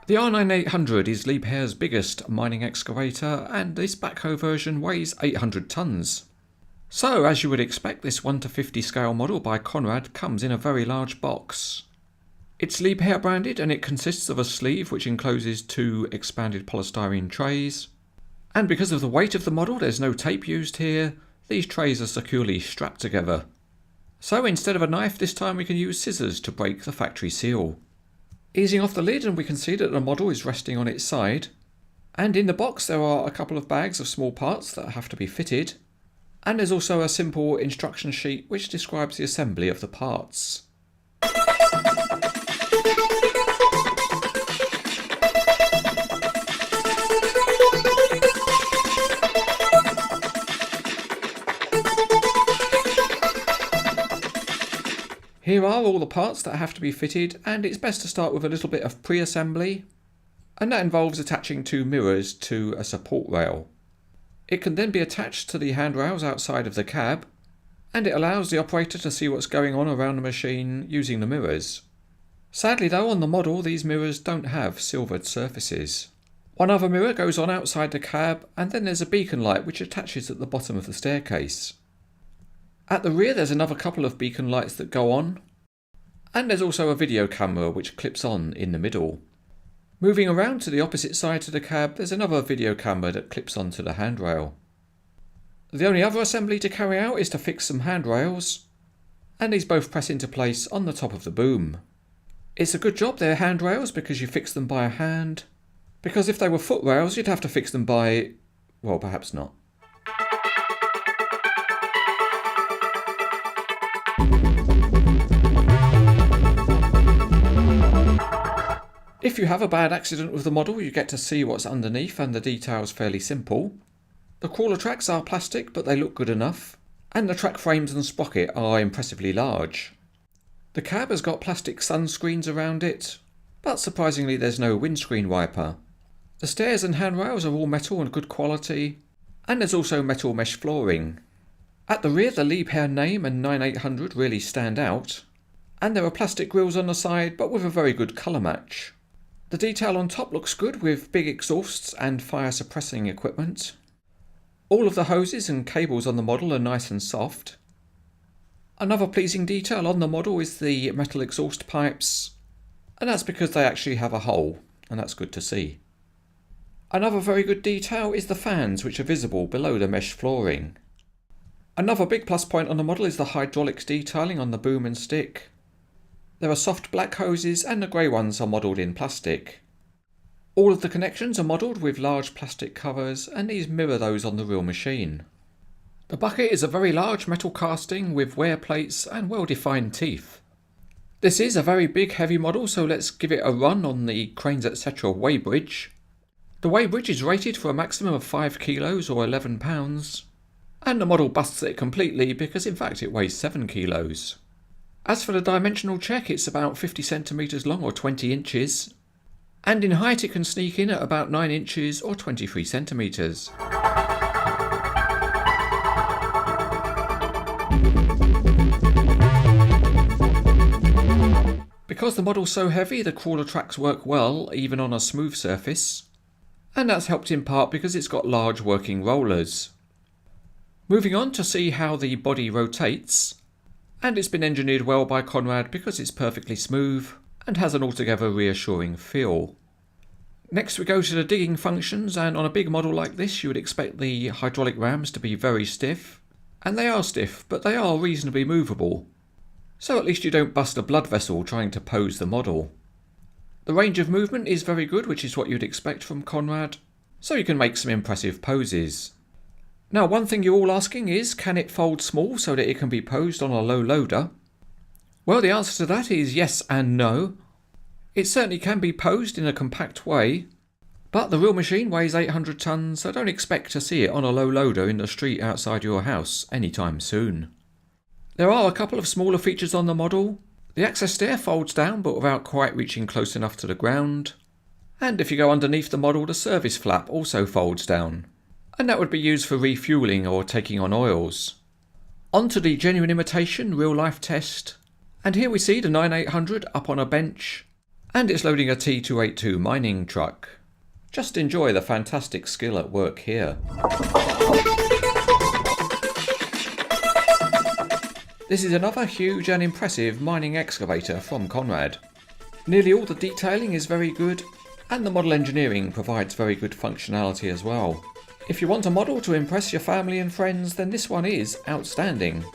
The R9800 is Liebherr's biggest mining excavator, and this backhoe version weighs 800 tonnes. So, as you would expect, this 1:50 scale model by Conrad comes in a very large box. It's Liebherr branded, and it consists of a sleeve which encloses 2 expanded polystyrene trays. And because of the weight of the model, there's no tape used here. These trays are securely strapped together. So instead of a knife, this time we can use scissors to break the factory seal. Easing off the lid, and we can see that the model is resting on its side. And in the box there are a couple of bags of small parts that have to be fitted. And there's also a simple instruction sheet which describes the assembly of the parts. Here are all the parts that have to be fitted, and it's best to start with a little bit of pre-assembly, and that involves attaching 2 mirrors to a support rail. It can then be attached to the handrails outside of the cab, and it allows the operator to see what's going on around the machine using the mirrors. Sadly though, on the model these mirrors don't have silvered surfaces. One other mirror goes on outside the cab, and then there's a beacon light which attaches at the bottom of the staircase. At the rear there's another couple of beacon lights that go on, and there's also a video camera which clips on in the middle. Moving around to the opposite side to the cab, there's another video camera that clips onto the handrail. The only other assembly to carry out is to fix some handrails, and these both press into place on the top of the boom. It's a good job they're handrails because you fix them by a hand, because if they were foot rails you'd have to fix them by, well, perhaps not. If you have a bad accident with the model, you get to see what's underneath, and the detail's fairly simple. The crawler tracks are plastic, but they look good enough, and the track frames and sprocket are impressively large. The cab has got plastic sunscreens around it, but surprisingly there's no windscreen wiper. The stairs and handrails are all metal and good quality, and there's also metal mesh flooring. At the rear the Liebherr name and 9800 really stand out, and there are plastic grills on the side but with a very good colour match. The detail on top looks good with big exhausts and fire suppressing equipment. All of the hoses and cables on the model are nice and soft. Another pleasing detail on the model is the metal exhaust pipes, and that's because they actually have a hole, and that's good to see. Another very good detail is the fans which are visible below the mesh flooring. Another big plus point on the model is the hydraulics detailing on the boom and stick. There are soft black hoses and the grey ones are modelled in plastic. All of the connections are modelled with large plastic covers, and these mirror those on the real machine. The bucket is a very large metal casting with wear plates and well-defined teeth. This is a very big heavy model, so let's give it a run on the Cranes etc. weighbridge. The weighbridge is rated for a maximum of 5 kilos or 11 pounds, and the model busts it completely because in fact it weighs 7 kilos. As for the dimensional check, it's about 50 centimetres long or 20 inches, and in height it can sneak in at about 9 inches or 23 centimetres. Because the model's so heavy, the crawler tracks work well even on a smooth surface, and that's helped in part because it's got large working rollers. Moving on to see how the body rotates, and it's been engineered well by Conrad because it's perfectly smooth and has an altogether reassuring feel. Next we go to the digging functions, and on a big model like this you would expect the hydraulic rams to be very stiff, and they are stiff, but they are reasonably movable, so at least you don't bust a blood vessel trying to pose the model. The range of movement is very good, which is what you'd expect from Conrad, so you can make some impressive poses. Now, one thing you're all asking is, can it fold small so that it can be posed on a low loader? Well, the answer to that is yes and no. It certainly can be posed in a compact way, but the real machine weighs 800 tonnes, so don't expect to see it on a low loader in the street outside your house anytime soon. There are a couple of smaller features on the model. The access stair folds down but without quite reaching close enough to the ground, and if you go underneath the model the service flap also folds down, and that would be used for refuelling or taking on oils. On to the genuine imitation real life test, and here we see the 9800 up on a bench, And it's loading a T282 mining truck. Just enjoy the fantastic skill at work here. This is another huge and impressive mining excavator from Conrad. Nearly all the detailing is very good, and the model engineering provides very good functionality as well. If you want a model to impress your family and friends, then this one is outstanding.